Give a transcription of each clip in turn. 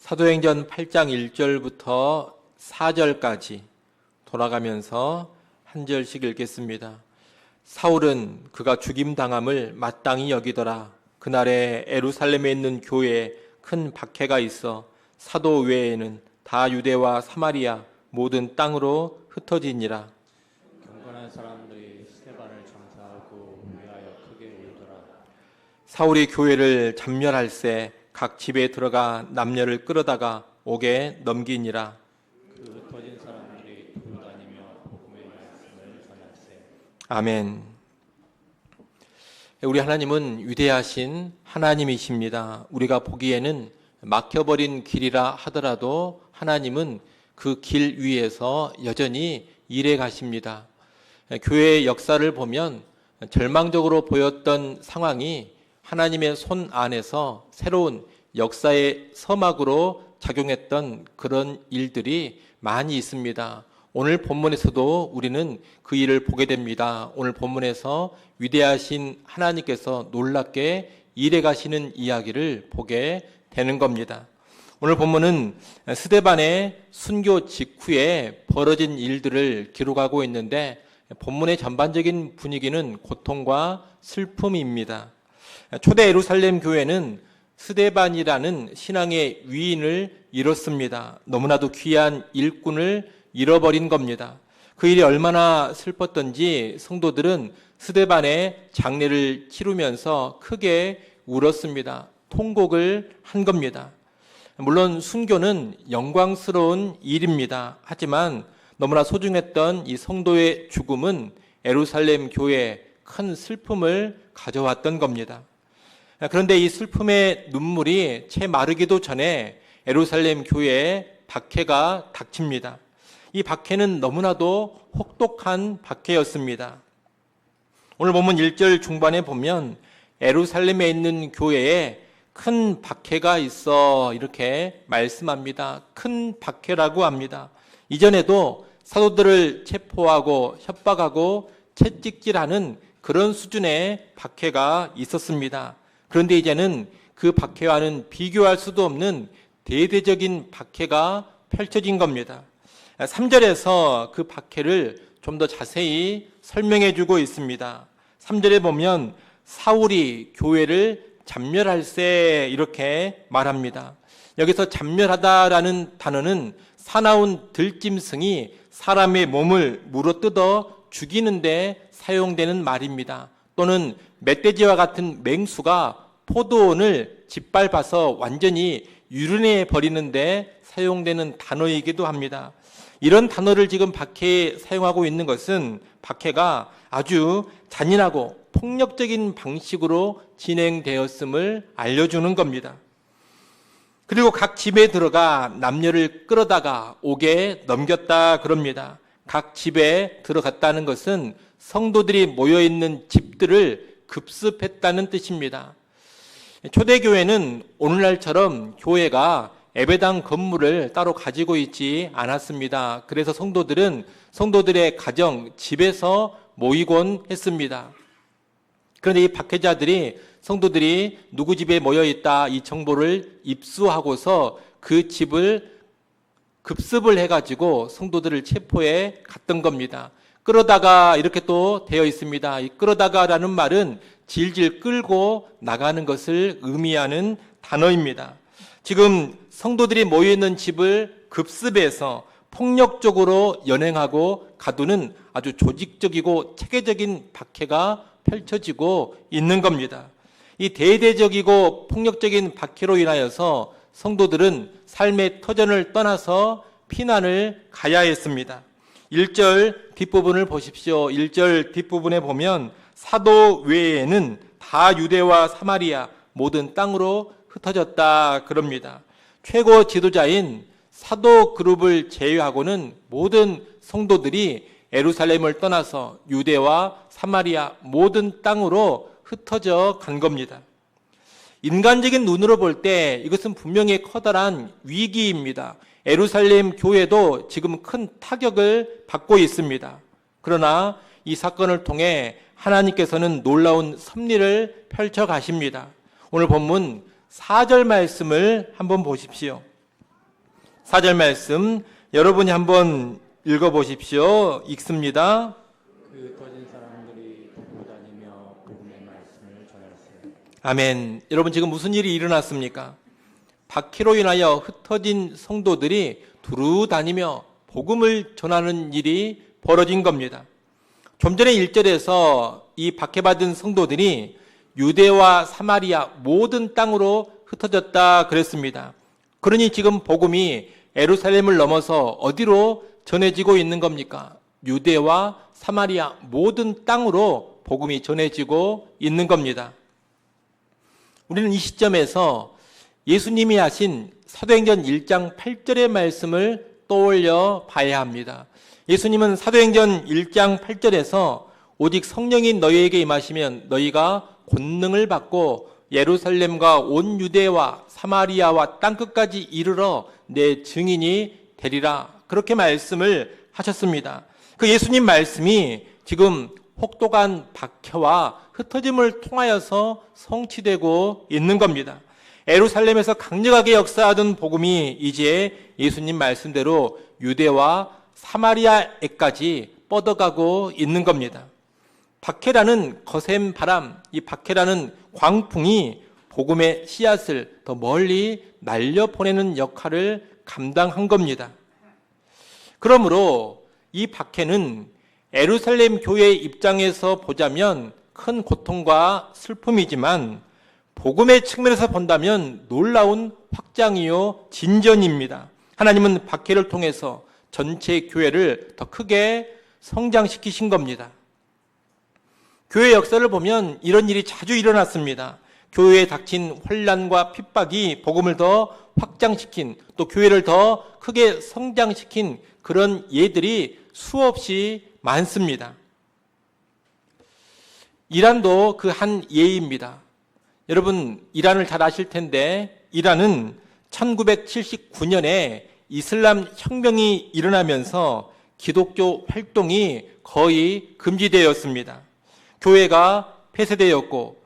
사도행전 8장 1절부터 4절까지 돌아가면서 한 절씩 읽겠습니다. 사울은 그가 죽임당함을 마땅히 여기더라. 그날에 예루살렘에 있는 교회에 큰 박해가 있어 사도 외에는 다 유대와 사마리아 모든 땅으로 흩어지니라. 경건한 사람들이 스데반을 장사하고 위하여 크게 울더라. 사울이 교회를 잠멸할세 각 집에 들어가 남녀를 끌어다가 옥에 넘기니라. 그 흩어진 사람들이 돌아다니며 복음의 말씀을 전할세. 아멘. 우리 하나님은 위대하신 하나님이십니다. 우리가 보기에는 막혀버린 길이라 하더라도 하나님은 그 길 위에서 여전히 일해 가십니다. 교회의 역사를 보면 절망적으로 보였던 상황이 하나님의 손 안에서 새로운 역사의 서막으로 작용했던 그런 일들이 많이 있습니다. 오늘 본문에서도 우리는 그 일을 보게 됩니다. 오늘 본문에서 위대하신 하나님께서 놀랍게 일해 가시는 이야기를 보게 되는 겁니다. 오늘 본문은 스데반의 순교 직후에 벌어진 일들을 기록하고 있는데 본문의 전반적인 분위기는 고통과 슬픔입니다. 초대 예루살렘 교회는 스데반이라는 신앙의 위인을 잃었습니다. 너무나도 귀한 일꾼을 잃어버린 겁니다. 그 일이 얼마나 슬펐던지 성도들은 스데반의 장례를 치르면서 크게 울었습니다. 통곡을 한 겁니다. 물론 순교는 영광스러운 일입니다. 하지만 너무나 소중했던 이 성도의 죽음은 예루살렘 교회에 큰 슬픔을 가져왔던 겁니다. 그런데 이 슬픔의 눈물이 채 마르기도 전에 예루살렘 교회에 박해가 닥칩니다. 이 박해는 너무나도 혹독한 박해였습니다. 오늘 본문 1절 중반에 보면 예루살렘에 있는 교회에 큰 박해가 있어 이렇게 말씀합니다. 큰 박해라고 합니다. 이전에도 사도들을 체포하고 협박하고 채찍질하는 그런 수준의 박해가 있었습니다. 그런데 이제는 그 박해와는 비교할 수도 없는 대대적인 박해가 펼쳐진 겁니다. 3절에서 그 박해를 좀 더 자세히 설명해 주고 있습니다. 3절에 보면 사울이 교회를 잠멸할세 이렇게 말합니다. 여기서 잠멸하다라는 단어는 사나운 들짐승이 사람의 몸을 물어뜯어 죽이는데 사용되는 말입니다. 또는 멧돼지와 같은 맹수가 포도원을 짓밟아서 완전히 유른해 버리는데 사용되는 단어이기도 합니다. 이런 단어를 지금 박해에 사용하고 있는 것은 박해가 아주 잔인하고 폭력적인 방식으로 진행되었음을 알려주는 겁니다. 그리고 각 집에 들어가 남녀를 끌어다가 옥에 넘겼다 그럽니다. 각 집에 들어갔다는 것은 성도들이 모여있는 집들을 급습했다는 뜻입니다. 초대교회는 오늘날처럼 교회가 예배당 건물을 따로 가지고 있지 않았습니다. 그래서 성도들은 성도들의 가정, 집에서 모이곤 했습니다. 그런데 이 박해자들이 성도들이 누구 집에 모여있다 이 정보를 입수하고서 그 집을 급습을 해가지고 성도들을 체포해 갔던 겁니다. 끌어다가 이렇게 또 되어 있습니다. 이 끌어다가라는 말은 질질 끌고 나가는 것을 의미하는 단어입니다. 지금 성도들이 모여있는 집을 급습해서 폭력적으로 연행하고 가두는 아주 조직적이고 체계적인 박해가 펼쳐지고 있는 겁니다. 이 대대적이고 폭력적인 박해로 인하여서 성도들은 삶의 터전을 떠나서 피난을 가야 했습니다. 1절 뒷부분을 보십시오. 1절 뒷부분에 보면 사도 외에는 다 유대와 사마리아 모든 땅으로 흩어졌다 그럽니다. 최고 지도자인 사도 그룹을 제외하고는 모든 성도들이 예루살렘을 떠나서 유대와 사마리아 모든 땅으로 흩어져 간 겁니다. 인간적인 눈으로 볼 때 이것은 분명히 커다란 위기입니다. 예루살렘 교회도 지금 큰 타격을 받고 있습니다. 그러나 이 사건을 통해 하나님께서는 놀라운 섭리를 펼쳐 가십니다. 오늘 본문 4절 말씀을 한번 보십시오. 4절 말씀 여러분이 한번 읽어보십시오. 읽습니다. 그 흩어진 사람들이 두루 다니며 복음의 말씀을 전할세. 아멘. 여러분 지금 무슨 일이 일어났습니까? 박해로 인하여 흩어진 성도들이 두루 다니며 복음을 전하는 일이 벌어진 겁니다. 좀 전에 1절에서 이 박해받은 성도들이 유대와 사마리아 모든 땅으로 흩어졌다 그랬습니다. 그러니 지금 복음이 예루살렘을 넘어서 어디로 전해지고 있는 겁니까? 유대와 사마리아 모든 땅으로 복음이 전해지고 있는 겁니다. 우리는 이 시점에서 예수님이 하신 사도행전 1장 8절의 말씀을 떠올려 봐야 합니다. 예수님은 사도행전 1장 8절에서 오직 성령이 너희에게 임하시면 너희가 권능을 받고 예루살렘과 온 유대와 사마리아와 땅끝까지 이르러 내 증인이 되리라. 그렇게 말씀을 하셨습니다. 그 예수님 말씀이 지금 혹독한 박해와 흩어짐을 통하여서 성취되고 있는 겁니다. 예루살렘에서 강력하게 역사하던 복음이 이제 예수님 말씀대로 유대와 사마리아에까지 뻗어가고 있는 겁니다. 박해라는 거센 바람, 이 박해라는 광풍이 복음의 씨앗을 더 멀리 날려보내는 역할을 감당한 겁니다. 그러므로 이 박해는 예루살렘 교회의 입장에서 보자면 큰 고통과 슬픔이지만 복음의 측면에서 본다면 놀라운 확장이요 진전입니다. 하나님은 박해를 통해서 전체 교회를 더 크게 성장시키신 겁니다. 교회 역사를 보면 이런 일이 자주 일어났습니다. 교회에 닥친 혼란과 핍박이 복음을 더 확장시킨, 또 교회를 더 크게 성장시킨 그런 예들이 수없이 많습니다. 이란도 그 한 예입니다. 여러분 이란을 잘 아실 텐데 이란은 1979년에 이슬람 혁명이 일어나면서 기독교 활동이 거의 금지되었습니다. 교회가 폐쇄되었고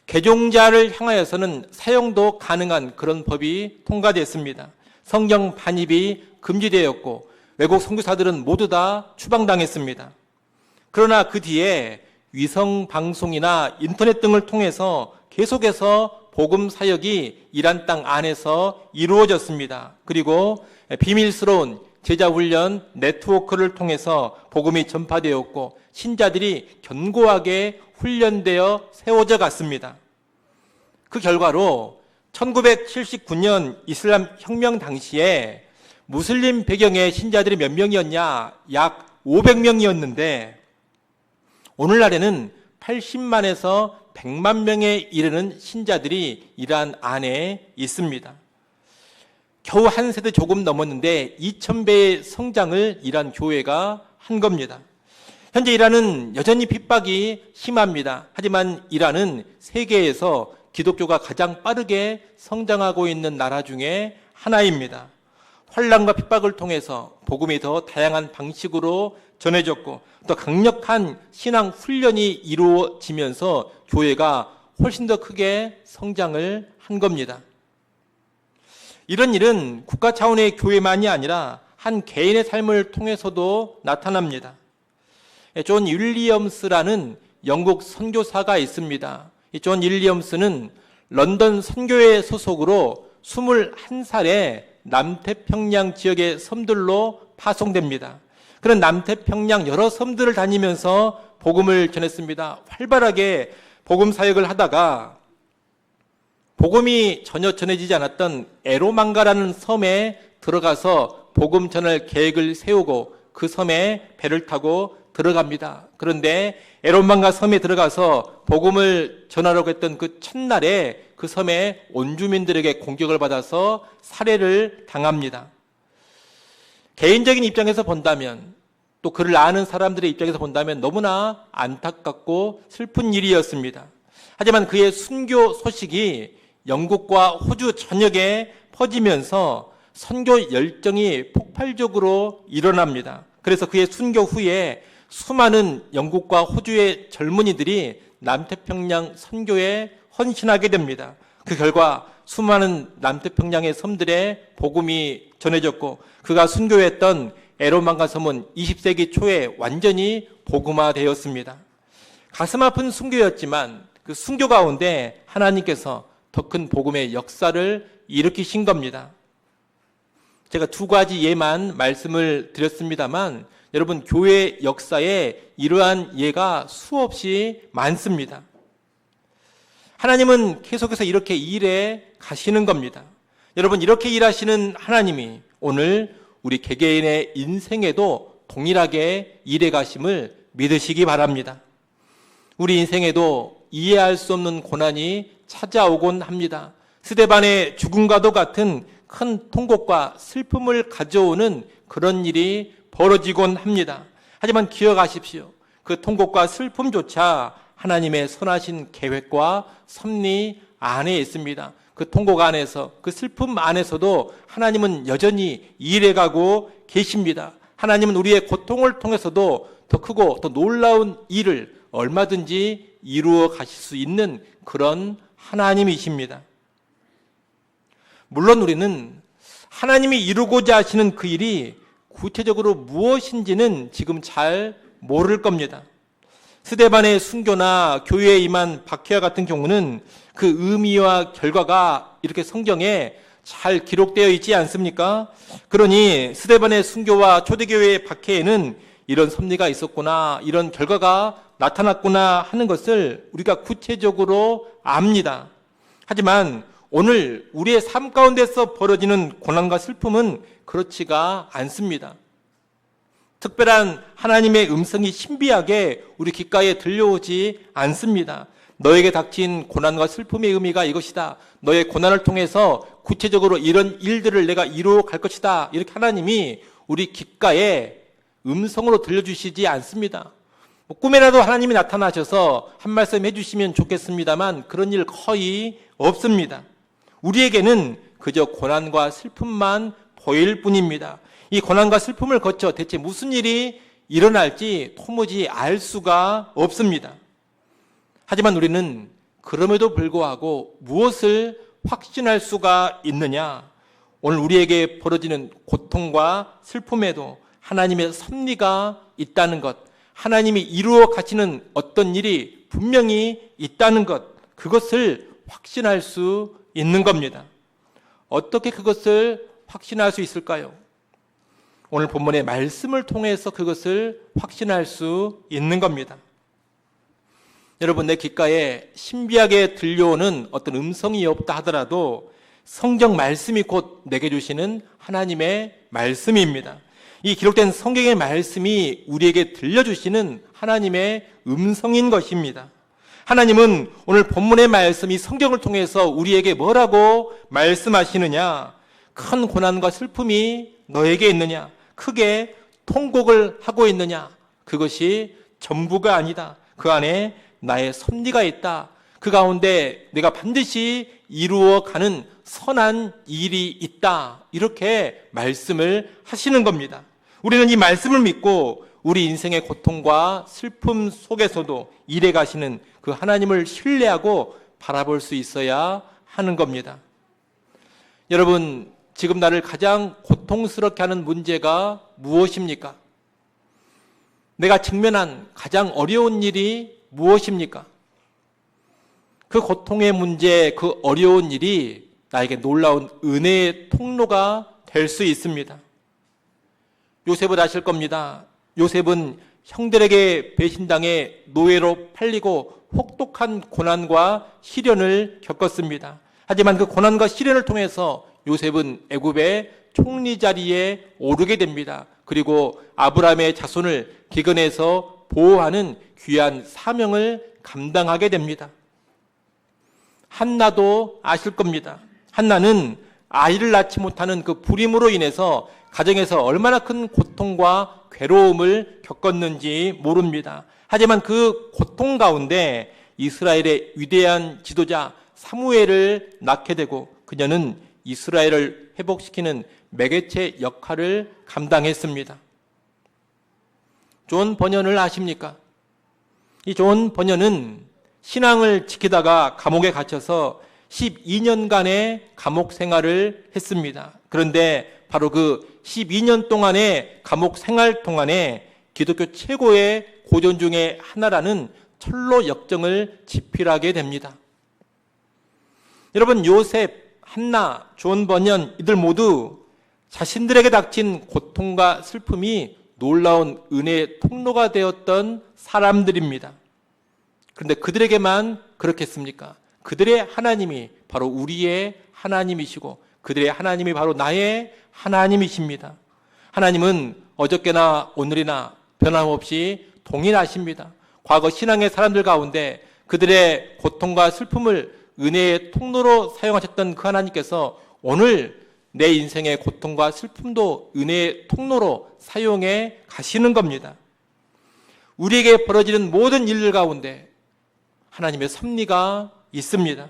개종자를 향하여서는 사용도 가능한 그런 법이 통과됐습니다. 성경 반입이 금지되었고 외국 선교사들은 모두 다 추방당했습니다. 그러나 그 뒤에 위성 방송이나 인터넷 등을 통해서 계속해서 복음 사역이 이란 땅 안에서 이루어졌습니다. 그리고 비밀스러운 제자훈련 네트워크를 통해서 복음이 전파되었고 신자들이 견고하게 훈련되어 세워져 갔습니다. 그 결과로 1979년 이슬람 혁명 당시에 무슬림 배경의 신자들이 몇 명이었냐? 약 500명이었는데 오늘날에는 80만에서 100만 명에 이르는 신자들이 이란 안에 있습니다. 겨우 한 세대 조금 넘었는데 2000배의 성장을 이란 교회가 한 겁니다. 현재 이란은 여전히 핍박이 심합니다. 하지만 이란은 세계에서 기독교가 가장 빠르게 성장하고 있는 나라 중에 하나입니다. 환란과 핍박을 통해서 복음이 더 다양한 방식으로 전해졌고 또 강력한 신앙 훈련이 이루어지면서 교회가 훨씬 더 크게 성장을 한 겁니다. 이런 일은 국가 차원의 교회만이 아니라 한 개인의 삶을 통해서도 나타납니다. 존 윌리엄스라는 영국 선교사가 있습니다. 이 존 윌리엄스는 런던 선교회 소속으로 21살에 남태평양 지역의 섬들로 파송됩니다. 그런 남태평양 여러 섬들을 다니면서 복음을 전했습니다. 활발하게 복음 사역을 하다가 복음이 전혀 전해지지 않았던 에로망가라는 섬에 들어가서 복음 전할 계획을 세우고 그 섬에 배를 타고 들어갑니다. 그런데 에로망가 섬에 들어가서 복음을 전하려고 했던 그 첫날에 그 섬의 온주민들에게 공격을 받아서 살해를 당합니다. 개인적인 입장에서 본다면 또 그를 아는 사람들의 입장에서 본다면 너무나 안타깝고 슬픈 일이었습니다. 하지만 그의 순교 소식이 영국과 호주 전역에 퍼지면서 선교 열정이 폭발적으로 일어납니다. 그래서 그의 순교 후에 수많은 영국과 호주의 젊은이들이 남태평양 선교에 헌신하게 됩니다. 그 결과 수많은 남태평양의 섬들에 복음이 전해졌고 그가 순교했던 에로만가 섬은 20세기 초에 완전히 복음화되었습니다. 가슴 아픈 순교였지만 그 순교 가운데 하나님께서 더 큰 복음의 역사를 일으키신 겁니다. 제가 두 가지 예만 말씀을 드렸습니다만 여러분 교회 역사에 이러한 예가 수없이 많습니다. 하나님은 계속해서 이렇게 일해 가시는 겁니다. 여러분 이렇게 일하시는 하나님이 오늘 우리 개개인의 인생에도 동일하게 일해 가심을 믿으시기 바랍니다. 우리 인생에도 이해할 수 없는 고난이 찾아오곤 합니다. 스데반의 죽음과도 같은 큰 통곡과 슬픔을 가져오는 그런 일이 벌어지곤 합니다. 하지만 기억하십시오. 그 통곡과 슬픔조차 하나님의 선하신 계획과 섭리 안에 있습니다. 그 통곡 안에서, 그 슬픔 안에서도 하나님은 여전히 일해가고 계십니다. 하나님은 우리의 고통을 통해서도 더 크고 더 놀라운 일을 얼마든지 이루어 가실 수 있는 그런 하나님이십니다. 물론 우리는 하나님이 이루고자 하시는 그 일이 구체적으로 무엇인지는 지금 잘 모를 겁니다. 스데반의 순교나 교회에 임한 박해와 같은 경우는 그 의미와 결과가 이렇게 성경에 잘 기록되어 있지 않습니까? 그러니 스데반의 순교와 초대교회의 박해에는 이런 섭리가 있었구나, 이런 결과가 나타났구나 하는 것을 우리가 구체적으로 압니다. 하지만 오늘 우리의 삶 가운데서 벌어지는 고난과 슬픔은 그렇지가 않습니다. 특별한 하나님의 음성이 신비하게 우리 귓가에 들려오지 않습니다. 너에게 닥친 고난과 슬픔의 의미가 이것이다. 너의 고난을 통해서 구체적으로 이런 일들을 내가 이루어 갈 것이다. 이렇게 하나님이 우리 귓가에 음성으로 들려주시지 않습니다. 꿈에라도 하나님이 나타나셔서 한 말씀 해주시면 좋겠습니다만 그런 일 거의 없습니다. 우리에게는 그저 고난과 슬픔만 보일 뿐입니다. 이 고난과 슬픔을 거쳐 대체 무슨 일이 일어날지 도무지 알 수가 없습니다. 하지만 우리는 그럼에도 불구하고 무엇을 확신할 수가 있느냐? 오늘 우리에게 벌어지는 고통과 슬픔에도 하나님의 섭리가 있다는 것, 하나님이 이루어 가시는 어떤 일이 분명히 있다는 것, 그것을 확신할 수 있는 겁니다. 어떻게 그것을 확신할 수 있을까요? 오늘 본문의 말씀을 통해서 그것을 확신할 수 있는 겁니다. 여러분, 내 귓가에 신비하게 들려오는 어떤 음성이 없다 하더라도 성경 말씀이 곧 내게 주시는 하나님의 말씀입니다. 이 기록된 성경의 말씀이 우리에게 들려주시는 하나님의 음성인 것입니다. 하나님은 오늘 본문의 말씀이 성경을 통해서 우리에게 뭐라고 말씀하시느냐? 큰 고난과 슬픔이 너에게 있느냐? 크게 통곡을 하고 있느냐? 그것이 전부가 아니다. 그 안에 나의 섭리가 있다. 그 가운데 내가 반드시 이루어가는 선한 일이 있다. 이렇게 말씀을 하시는 겁니다. 우리는 이 말씀을 믿고 우리 인생의 고통과 슬픔 속에서도 일해 가시는 그 하나님을 신뢰하고 바라볼 수 있어야 하는 겁니다. 여러분, 지금 나를 가장 고통스럽게 하는 문제가 무엇입니까? 내가 직면한 가장 어려운 일이 무엇입니까? 그 고통의 문제, 그 어려운 일이 나에게 놀라운 은혜의 통로가 될 수 있습니다. 요셉을 아실 겁니다. 요셉은 형들에게 배신당해 노예로 팔리고 혹독한 고난과 시련을 겪었습니다. 하지만 그 고난과 시련을 통해서 요셉은 애굽의 총리 자리에 오르게 됩니다. 그리고 아브라함의 자손을 기근에서 보호하는 귀한 사명을 감당하게 됩니다. 한나도 아실 겁니다. 한나는 아이를 낳지 못하는 그 불임으로 인해서 가정에서 얼마나 큰 고통과 괴로움을 겪었는지 모릅니다. 하지만 그 고통 가운데 이스라엘의 위대한 지도자 사무엘을 낳게 되고 그녀는 이스라엘을 회복시키는 매개체 역할을 감당했습니다. 존 버년을 아십니까? 이 존 버년은 신앙을 지키다가 감옥에 갇혀서 12년간의 감옥 생활을 했습니다. 그런데 바로 그 12년 동안의 감옥 생활 동안에 기독교 최고의 고전 중에 하나라는 철로 역정을 집필하게 됩니다. 여러분, 요셉, 한나, 존 버년 이들 모두 자신들에게 닥친 고통과 슬픔이 놀라운 은혜의 통로가 되었던 사람들입니다. 그런데 그들에게만 그렇겠습니까? 그들의 하나님이 바로 우리의 하나님이시고 그들의 하나님이 바로 나의 하나님이십니다. 하나님은 어저께나 오늘이나 변함없이 동일하십니다. 과거 신앙의 사람들 가운데 그들의 고통과 슬픔을 은혜의 통로로 사용하셨던 그 하나님께서 오늘 내 인생의 고통과 슬픔도 은혜의 통로로 사용해 가시는 겁니다. 우리에게 벌어지는 모든 일들 가운데 하나님의 섭리가 있습니다.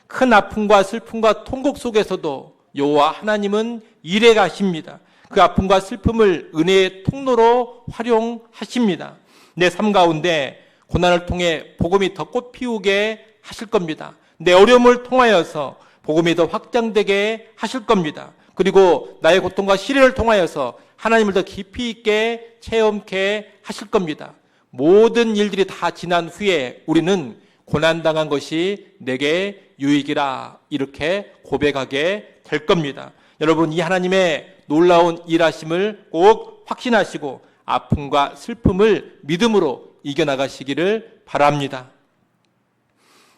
큰 아픔과 슬픔과 통곡 속에서도 여호와 하나님은 일해 가십니다. 그 아픔과 슬픔을 은혜의 통로로 활용하십니다. 내 삶 가운데 고난을 통해 복음이 더 꽃피우게 하실 겁니다. 내 어려움을 통하여서 복음이 더 확장되게 하실 겁니다. 그리고 나의 고통과 시련을 통하여서 하나님을 더 깊이 있게 체험케 하실 겁니다. 모든 일들이 다 지난 후에 우리는 고난당한 것이 내게 유익이라 이렇게 고백하게 될 겁니다. 여러분, 이 하나님의 놀라운 일하심을 꼭 확신하시고 아픔과 슬픔을 믿음으로 이겨나가시기를 바랍니다.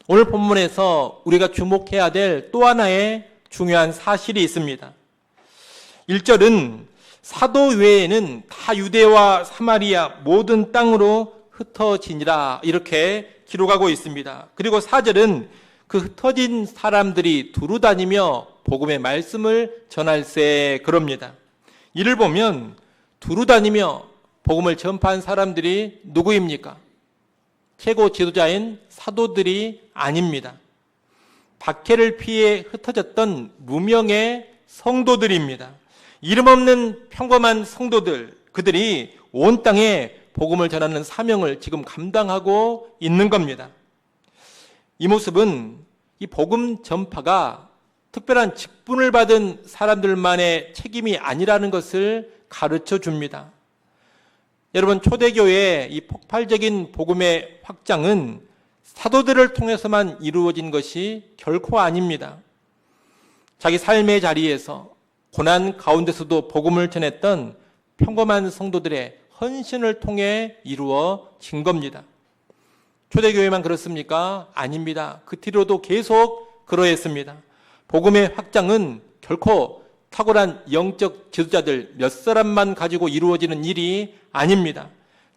오늘 본문에서 우리가 주목해야 될 또 하나의 중요한 사실이 있습니다. 1절은 사도 외에는 다 유대와 사마리아 모든 땅으로 흩어지니라 이렇게 기록하고 있습니다. 그리고 4절은 그 흩어진 사람들이 두루 다니며 복음의 말씀을 전할세 그럽니다. 이를 보면 두루 다니며 복음을 전파한 사람들이 누구입니까? 최고 지도자인 사도들이 아닙니다. 박해를 피해 흩어졌던 무명의 성도들입니다. 이름 없는 평범한 성도들, 그들이 온 땅에 복음을 전하는 사명을 지금 감당하고 있는 겁니다. 이 모습은 이 복음 전파가 특별한 직분을 받은 사람들만의 책임이 아니라는 것을 가르쳐 줍니다. 여러분, 초대교회의 이 폭발적인 복음의 확장은 사도들을 통해서만 이루어진 것이 결코 아닙니다. 자기 삶의 자리에서 고난 가운데서도 복음을 전했던 평범한 성도들의 헌신을 통해 이루어진 겁니다. 초대교회만 그렇습니까? 아닙니다. 그 뒤로도 계속 그러했습니다. 복음의 확장은 결코 탁월한 영적 지도자들 몇 사람만 가지고 이루어지는 일이 아닙니다.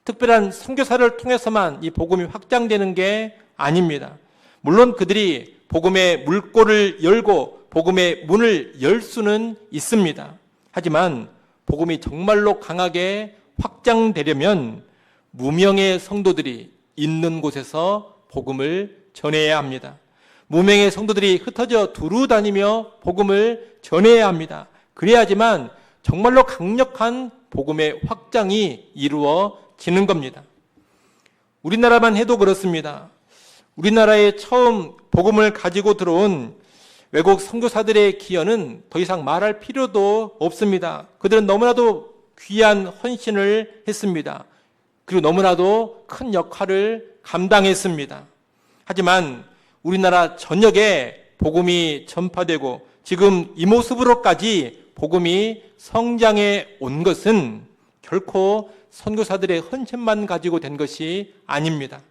특별한 선교사를 통해서만 이 복음이 확장되는 게 아닙니다. 물론 그들이 복음의 물꼬를 열고 복음의 문을 열 수는 있습니다. 하지만 복음이 정말로 강하게 확장되려면 무명의 성도들이 있는 곳에서 복음을 전해야 합니다. 무명의 성도들이 흩어져 두루 다니며 복음을 전해야 합니다. 그래야지만 정말로 강력한 복음의 확장이 이루어지는 겁니다. 우리나라만 해도 그렇습니다. 우리나라에 처음 복음을 가지고 들어온 외국 선교사들의 기여는 더 이상 말할 필요도 없습니다. 그들은 너무나도 귀한 헌신을 했습니다. 그리고 너무나도 큰 역할을 감당했습니다. 하지만 우리나라 전역에 복음이 전파되고 지금 이 모습으로까지 복음이 성장해 온 것은 결코 선교사들의 헌신만 가지고 된 것이 아닙니다.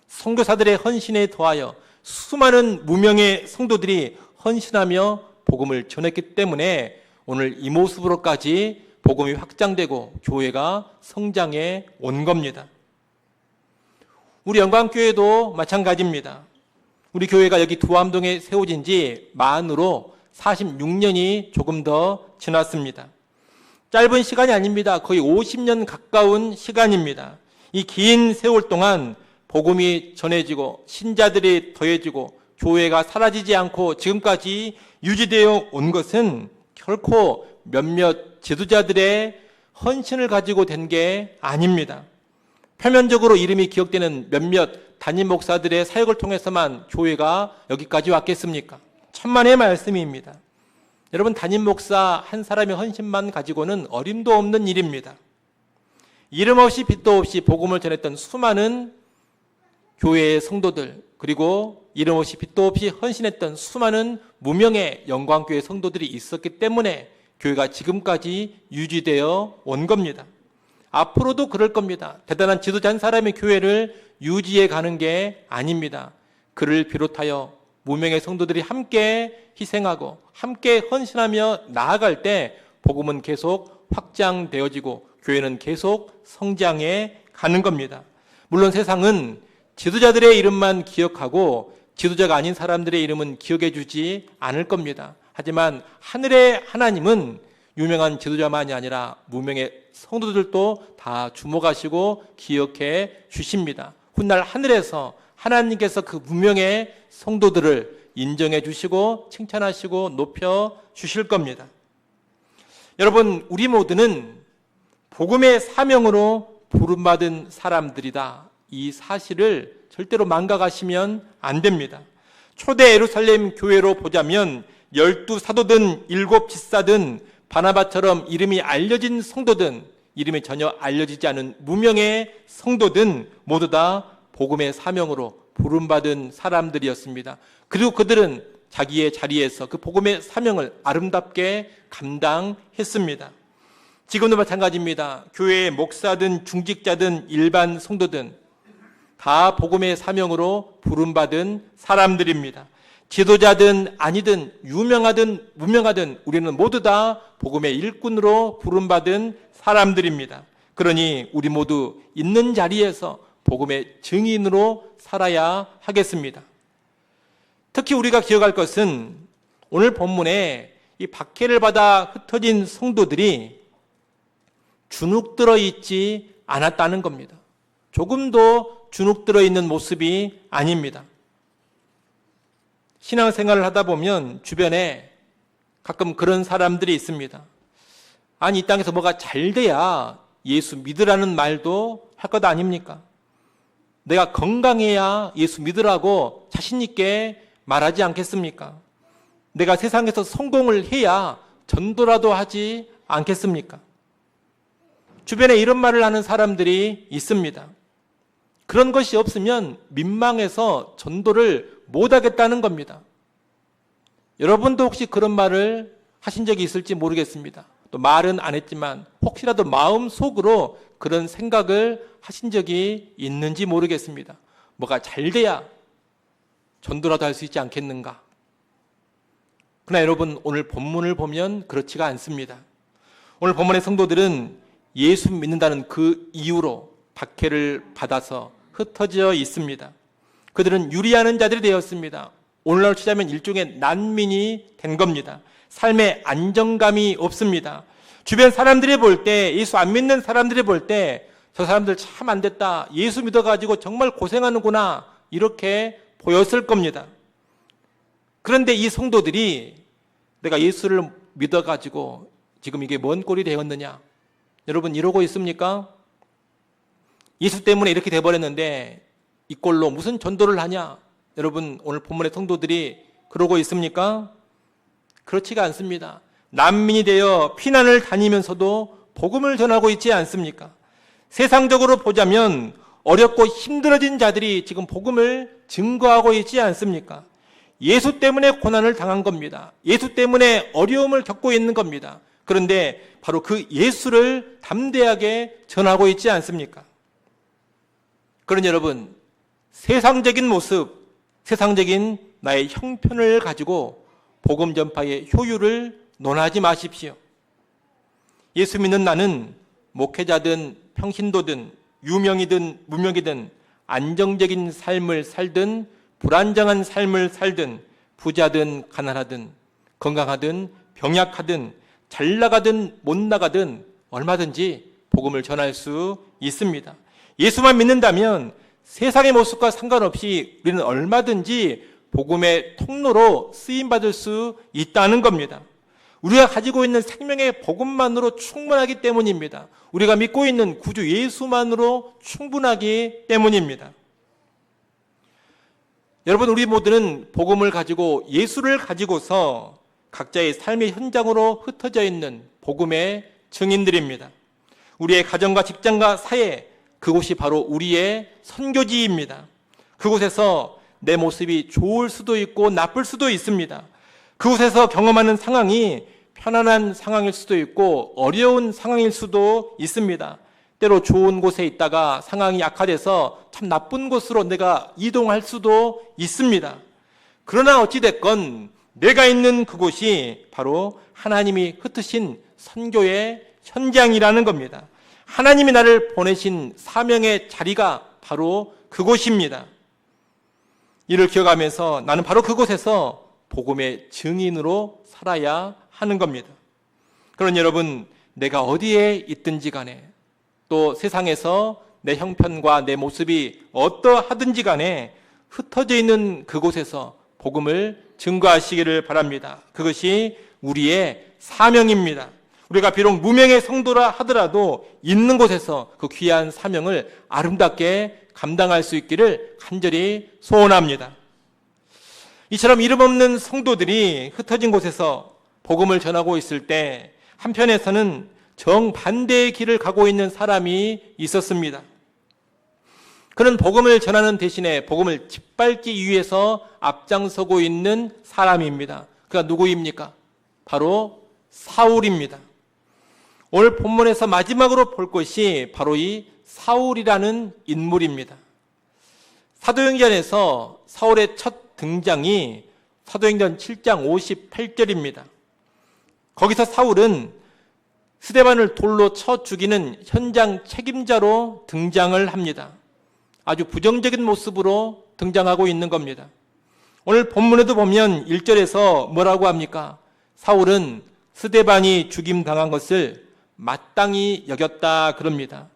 선교사들의 헌신에 더하여 수많은 무명의 성도들이 헌신하며 복음을 전했기 때문에 오늘 이 모습으로까지 복음이 확장되고 교회가 성장해 온 겁니다. 우리 영광교회도 마찬가지입니다. 우리 교회가 여기 두암동에 세워진 지 만으로 46년이 조금 더 지났습니다. 짧은 시간이 아닙니다. 거의 50년 가까운 시간입니다. 이 긴 세월 동안 복음이 전해지고 신자들이 더해지고 교회가 사라지지 않고 지금까지 유지되어 온 것은 결코 몇몇 지도자들의 헌신을 가지고 된 게 아닙니다. 표면적으로 이름이 기억되는 몇몇 담임 목사들의 사역을 통해서만 교회가 여기까지 왔겠습니까? 천만의 말씀입니다. 여러분, 담임 목사 한 사람의 헌신만 가지고는 어림도 없는 일입니다. 이름 없이 빛도 없이 복음을 전했던 수많은 교회의 성도들, 그리고 이름 없이 빛도 없이 헌신했던 수많은 무명의 영광교회 성도들이 있었기 때문에 교회가 지금까지 유지되어 온 겁니다. 앞으로도 그럴 겁니다. 대단한 지도자 한 사람의 교회를 유지해 가는 게 아닙니다. 그를 비롯하여 무명의 성도들이 함께 희생하고 함께 헌신하며 나아갈 때 복음은 계속 확장되어지고 교회는 계속 성장해 가는 겁니다. 물론 세상은 지도자들의 이름만 기억하고 지도자가 아닌 사람들의 이름은 기억해 주지 않을 겁니다. 하지만 하늘의 하나님은 유명한 지도자만이 아니라 무명의 성도들도 다 주목하시고 기억해 주십니다. 훗날 하늘에서 하나님께서 그 무명의 성도들을 인정해 주시고 칭찬하시고 높여 주실 겁니다. 여러분, 우리 모두는 복음의 사명으로 부름받은 사람들이다. 이 사실을 절대로 망각하시면 안 됩니다. 초대 예루살렘 교회로 보자면 12 사도든 7 집사든 바나바처럼 이름이 알려진 성도든 이름이 전혀 알려지지 않은 무명의 성도든 모두 다 복음의 사명으로 부름받은 사람들이었습니다. 그리고 그들은 자기의 자리에서 그 복음의 사명을 아름답게 감당했습니다. 지금도 마찬가지입니다. 교회의 목사든 중직자든 일반 성도든 다 복음의 사명으로 부름받은 사람들입니다. 지도자든 아니든 유명하든 무명하든 우리는 모두 다 복음의 일꾼으로 부름받은 사람들입니다. 그러니 우리 모두 있는 자리에서 복음의 증인으로 살아야 하겠습니다. 특히 우리가 기억할 것은 오늘 본문에 이 박해를 받아 흩어진 성도들이 주눅들어 있지 않았다는 겁니다. 조금도 주눅들어 있는 모습이 아닙니다. 신앙생활을 하다 보면 주변에 가끔 그런 사람들이 있습니다. 아니, 이 땅에서 뭐가 잘 돼야 예수 믿으라는 말도 할 것 아닙니까? 내가 건강해야 예수 믿으라고 자신 있게 말하지 않겠습니까? 내가 세상에서 성공을 해야 전도라도 하지 않겠습니까? 주변에 이런 말을 하는 사람들이 있습니다. 그런 것이 없으면 민망해서 전도를 못하겠다는 겁니다. 여러분도 혹시 그런 말을 하신 적이 있을지 모르겠습니다. 또 말은 안 했지만 혹시라도 마음속으로 그런 생각을 하신 적이 있는지 모르겠습니다. 뭐가 잘 돼야 전도라도 할 수 있지 않겠는가? 그러나 여러분, 오늘 본문을 보면 그렇지가 않습니다. 오늘 본문의 성도들은 예수 믿는다는 그 이유로 박해를 받아서 흩어져 있습니다. 그들은 유리하는 자들이 되었습니다. 오늘날 치자면 일종의 난민이 된 겁니다. 삶에 안정감이 없습니다. 주변 사람들이 볼 때, 예수 안 믿는 사람들이 볼 때 저 사람들 참 안 됐다, 예수 믿어가지고 정말 고생하는구나, 이렇게 보였을 겁니다. 그런데 이 성도들이 내가 예수를 믿어가지고 지금 이게 뭔 꼴이 되었느냐, 여러분 이러고 있습니까? 예수 때문에 이렇게 돼버렸는데 이 꼴로 무슨 전도를 하냐? 여러분, 오늘 본문의 성도들이 그러고 있습니까? 그렇지가 않습니다. 난민이 되어 피난을 다니면서도 복음을 전하고 있지 않습니까? 세상적으로 보자면 어렵고 힘들어진 자들이 지금 복음을 증거하고 있지 않습니까? 예수 때문에 고난을 당한 겁니다. 예수 때문에 어려움을 겪고 있는 겁니다. 그런데 바로 그 예수를 담대하게 전하고 있지 않습니까? 그러니 여러분, 세상적인 모습, 세상적인 나의 형편을 가지고 복음 전파의 효율을 논하지 마십시오. 예수 믿는 나는 목회자든 평신도든 유명이든 무명이든 안정적인 삶을 살든 불안정한 삶을 살든 부자든 가난하든 건강하든 병약하든 잘 나가든 못 나가든 얼마든지 복음을 전할 수 있습니다. 예수만 믿는다면 세상의 모습과 상관없이 우리는 얼마든지 복음의 통로로 쓰임받을 수 있다는 겁니다. 우리가 가지고 있는 생명의 복음만으로 충분하기 때문입니다. 우리가 믿고 있는 구주 예수만으로 충분하기 때문입니다. 여러분, 우리 모두는 복음을 가지고 예수를 가지고서 각자의 삶의 현장으로 흩어져 있는 복음의 증인들입니다. 우리의 가정과 직장과 사회, 그곳이 바로 우리의 선교지입니다. 그곳에서 내 모습이 좋을 수도 있고 나쁠 수도 있습니다. 그곳에서 경험하는 상황이 편안한 상황일 수도 있고 어려운 상황일 수도 있습니다. 때로 좋은 곳에 있다가 상황이 악화돼서 참 나쁜 곳으로 내가 이동할 수도 있습니다. 그러나 어찌됐건 내가 있는 그곳이 바로 하나님이 흩으신 선교의 현장이라는 겁니다. 하나님이 나를 보내신 사명의 자리가 바로 그곳입니다. 이를 기억하면서 나는 바로 그곳에서 복음의 증인으로 살아야 하는 겁니다. 그런 여러분, 내가 어디에 있든지 간에 또 세상에서 내 형편과 내 모습이 어떠하든지 간에 흩어져 있는 그곳에서 복음을 증거하시기를 바랍니다. 그것이 우리의 사명입니다. 우리가 비록 무명의 성도라 하더라도 있는 곳에서 그 귀한 사명을 아름답게 감당할 수 있기를 간절히 소원합니다. 이처럼 이름 없는 성도들이 흩어진 곳에서 복음을 전하고 있을 때 한편에서는 정반대의 길을 가고 있는 사람이 있었습니다. 그는 복음을 전하는 대신에 복음을 짓밟기 위해서 앞장서고 있는 사람입니다. 그가 누구입니까? 바로 사울입니다. 오늘 본문에서 마지막으로 볼 것이 바로 이 사울이라는 인물입니다. 사도행전에서 사울의 첫 등장이 사도행전 7장 58절입니다. 거기서 사울은 스데반을 돌로 쳐 죽이는 현장 책임자로 등장을 합니다. 아주 부정적인 모습으로 등장하고 있는 겁니다. 오늘 본문에도 보면 1절에서 뭐라고 합니까? 사울은 스데반이 죽임당한 것을 마땅히 여겼다 그럽니다.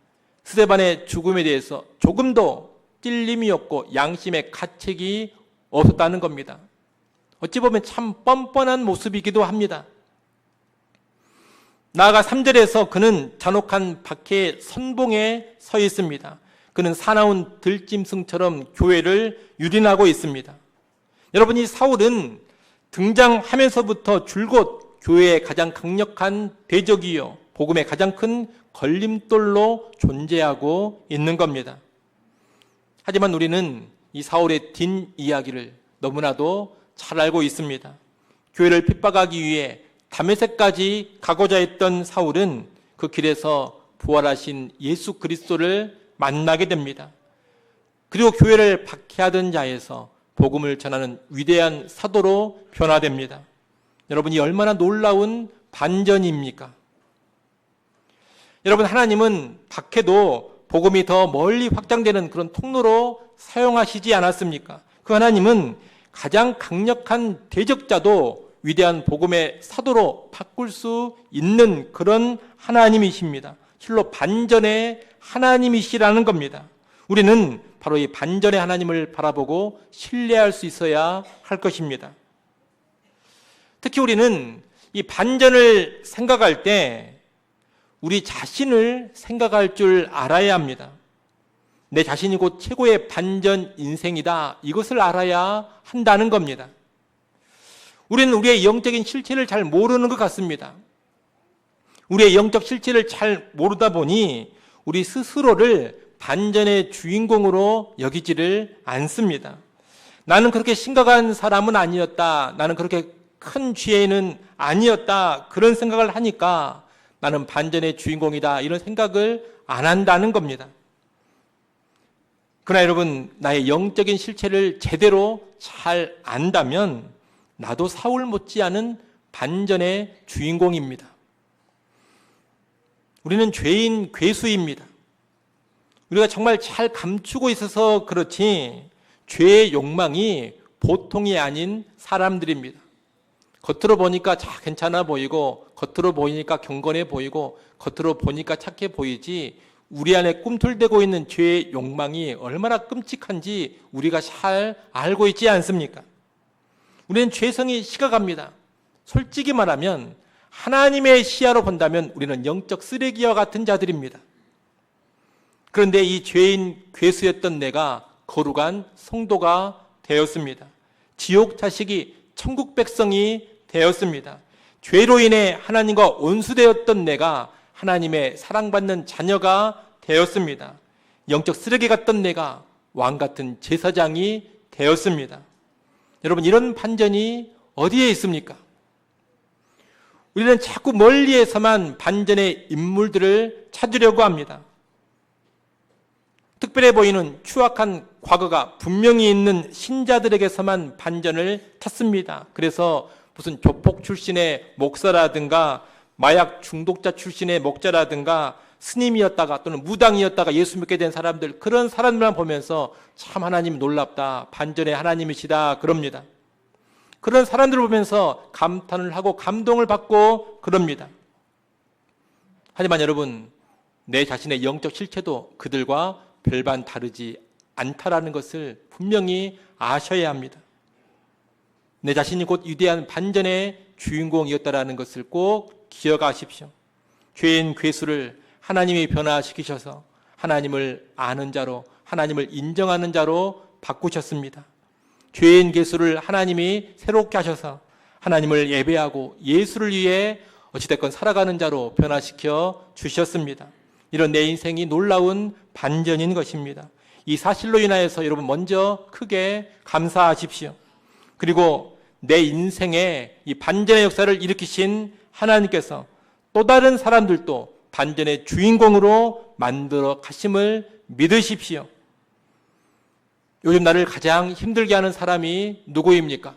스데반의 죽음에 대해서 조금도 찔림이 없고 양심의 가책이 없었다는 겁니다. 어찌 보면 참 뻔뻔한 모습이기도 합니다. 나아가 3절에서 그는 잔혹한 박해의 선봉에 서 있습니다. 그는 사나운 들짐승처럼 교회를 유린하고 있습니다. 여러분, 이 사울은 등장하면서부터 줄곧 교회의 가장 강력한 대적이요 복음의 가장 큰 걸림돌로 존재하고 있는 겁니다. 하지만 우리는 이 사울의 뒷이야기를 너무나도 잘 알고 있습니다. 교회를 핍박하기 위해 다메섹까지 가고자 했던 사울은 그 길에서 부활하신 예수 그리스도를 만나게 됩니다. 그리고 교회를 박해하던 자에서 복음을 전하는 위대한 사도로 변화됩니다. 여러분이 얼마나 놀라운 반전입니까? 여러분, 하나님은 박해도 복음이 더 멀리 확장되는 그런 통로로 사용하시지 않았습니까? 그 하나님은 가장 강력한 대적자도 위대한 복음의 사도로 바꿀 수 있는 그런 하나님이십니다. 실로 반전의 하나님이시라는 겁니다. 우리는 바로 이 반전의 하나님을 바라보고 신뢰할 수 있어야 할 것입니다. 특히 우리는 이 반전을 생각할 때 우리 자신을 생각할 줄 알아야 합니다. 내 자신이 곧 최고의 반전 인생이다. 이것을 알아야 한다는 겁니다. 우리는 우리의 영적인 실체를 잘 모르는 것 같습니다. 우리의 영적 실체를 잘 모르다 보니 우리 스스로를 반전의 주인공으로 여기지를 않습니다. 나는 그렇게 심각한 사람은 아니었다. 나는 그렇게 큰 죄인은 아니었다. 그런 생각을 하니까 나는 반전의 주인공이다. 이런 생각을 안 한다는 겁니다. 그러나 여러분, 나의 영적인 실체를 제대로 잘 안다면 나도 사울 못지않은 반전의 주인공입니다. 우리는 죄인 괴수입니다. 우리가 정말 잘 감추고 있어서 그렇지 죄의 욕망이 보통이 아닌 사람들입니다. 겉으로 보니까 괜찮아 보이고 겉으로 보이니까 경건해 보이고 겉으로 보니까 착해 보이지 우리 안에 꿈틀대고 있는 죄의 욕망이 얼마나 끔찍한지 우리가 잘 알고 있지 않습니까? 우리는 죄성이 식어갑니다. 솔직히 말하면 하나님의 시야로 본다면 우리는 영적 쓰레기와 같은 자들입니다. 그런데 이 죄인 괴수였던 내가 거룩한 성도가 되었습니다. 지옥 자식이 천국 백성이 되었습니다. 죄로 인해 하나님과 원수되었던 내가 하나님의 사랑받는 자녀가 되었습니다. 영적 쓰레기 같던 내가 왕 같은 제사장이 되었습니다. 여러분, 이런 반전이 어디에 있습니까? 우리는 자꾸 멀리에서만 반전의 인물들을 찾으려고 합니다. 특별해 보이는 추악한 과거가 분명히 있는 신자들에게서만 반전을 찾습니다. 그래서 무슨 조폭 출신의 목사라든가 마약 중독자 출신의 목자라든가 스님이었다가 또는 무당이었다가 예수 믿게 된 사람들, 그런 사람들만 보면서 참 하나님 놀랍다, 반전의 하나님이시다 그럽니다. 그런 사람들을 보면서 감탄을 하고 감동을 받고 그럽니다. 하지만 여러분, 내 자신의 영적 실체도 그들과 별반 다르지 않다라는 것을 분명히 아셔야 합니다. 내 자신이 곧 위대한 반전의 주인공이었다라는 것을 꼭 기억하십시오. 죄인 괴수를 하나님이 변화시키셔서 하나님을 아는 자로, 하나님을 인정하는 자로 바꾸셨습니다. 죄인 괴수를 하나님이 새롭게 하셔서 하나님을 예배하고 예수를 위해 어찌됐건 살아가는 자로 변화시켜 주셨습니다. 이런 내 인생이 놀라운 반전인 것입니다. 이 사실로 인하여서 여러분 먼저 크게 감사하십시오. 그리고 내 인생에 이 반전의 역사를 일으키신 하나님께서 또 다른 사람들도 반전의 주인공으로 만들어 가심을 믿으십시오. 요즘 나를 가장 힘들게 하는 사람이 누구입니까?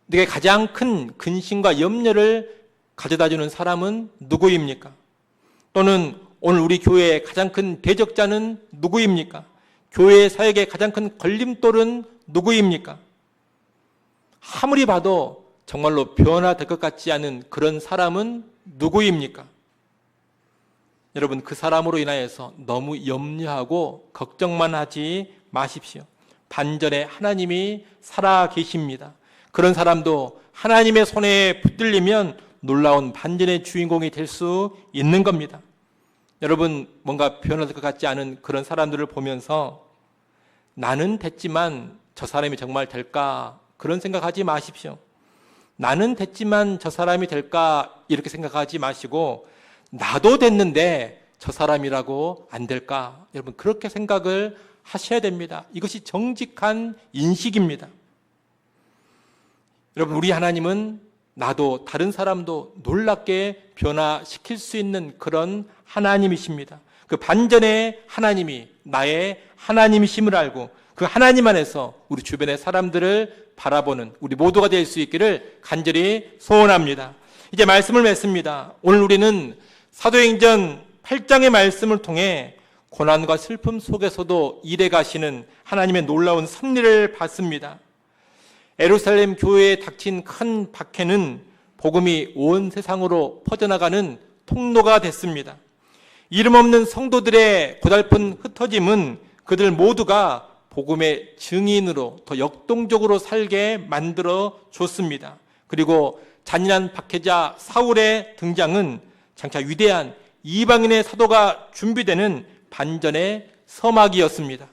내게 가장 큰 근심과 염려를 가져다주는 사람은 누구입니까? 또는 오늘 우리 교회의 가장 큰 대적자는 누구입니까? 교회 사역의 가장 큰 걸림돌은 누구입니까? 아무리 봐도 정말로 변화될 것 같지 않은 그런 사람은 누구입니까? 여러분, 그 사람으로 인하여서 너무 염려하고 걱정만 하지 마십시오. 반전에 하나님이 살아 계십니다. 그런 사람도 하나님의 손에 붙들리면 놀라운 반전의 주인공이 될 수 있는 겁니다. 여러분, 뭔가 변화될 것 같지 않은 그런 사람들을 보면서 나는 됐지만 저 사람이 정말 될까? 그런 생각하지 마십시오. 나는 됐지만 저 사람이 될까? 이렇게 생각하지 마시고 나도 됐는데 저 사람이라고 안 될까? 여러분, 그렇게 생각을 하셔야 됩니다. 이것이 정직한 인식입니다. 여러분, 우리 하나님은 나도 다른 사람도 놀랍게 변화시킬 수 있는 그런 하나님이십니다. 그 반전의 하나님이 나의 하나님이심을 알고 그 하나님 안에서 우리 주변의 사람들을 바라보는 우리 모두가 될 수 있기를 간절히 소원합니다. 이제 말씀을 맺습니다. 오늘 우리는 사도행전 8장의 말씀을 통해 고난과 슬픔 속에서도 일해 가시는 하나님의 놀라운 섭리를 봤습니다. 예루살렘 교회에 닥친 큰 박해는 복음이 온 세상으로 퍼져나가는 통로가 됐습니다. 이름 없는 성도들의 고달픈 흩어짐은 그들 모두가 복음의 증인으로 더 역동적으로 살게 만들어 줬습니다. 그리고 잔인한 박해자 사울의 등장은 장차 위대한 이방인의 사도가 준비되는 반전의 서막이었습니다.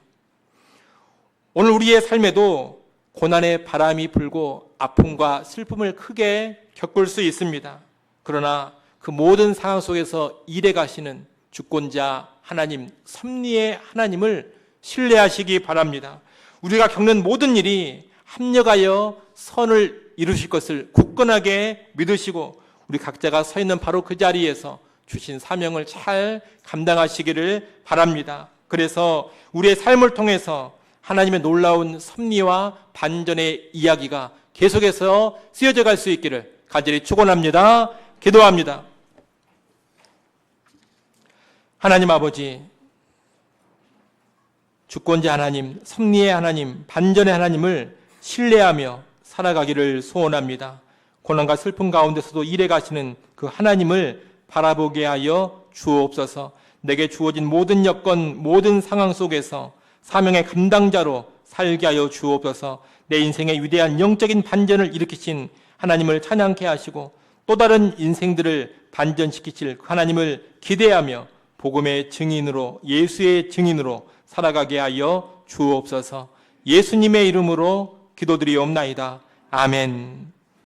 오늘 우리의 삶에도 고난의 바람이 불고 아픔과 슬픔을 크게 겪을 수 있습니다. 그러나 그 모든 상황 속에서 일해 가시는 주권자 하나님, 섭리의 하나님을 신뢰하시기 바랍니다. 우리가 겪는 모든 일이 합력하여 선을 이루실 것을 굳건하게 믿으시고 우리 각자가 서 있는 바로 그 자리에서 주신 사명을 잘 감당하시기를 바랍니다. 그래서 우리의 삶을 통해서 하나님의 놀라운 섭리와 반전의 이야기가 계속해서 쓰여져 갈 수 있기를 간절히 축원합니다. 기도합니다. 하나님 아버지, 주권자 하나님, 섭리의 하나님, 반전의 하나님을 신뢰하며 살아가기를 소원합니다. 고난과 슬픔 가운데서도 일해 가시는 그 하나님을 바라보게 하여 주옵소서. 내게 주어진 모든 여건, 모든 상황 속에서 사명의 감당자로 살게 하여 주옵소서. 내 인생의 위대한 영적인 반전을 일으키신 하나님을 찬양케 하시고 또 다른 인생들을 반전시키실 그 하나님을 기대하며 복음의 증인으로, 예수의 증인으로 살아가게 하여 주옵소서. 예수님의 이름으로 기도드리옵나이다. 아멘.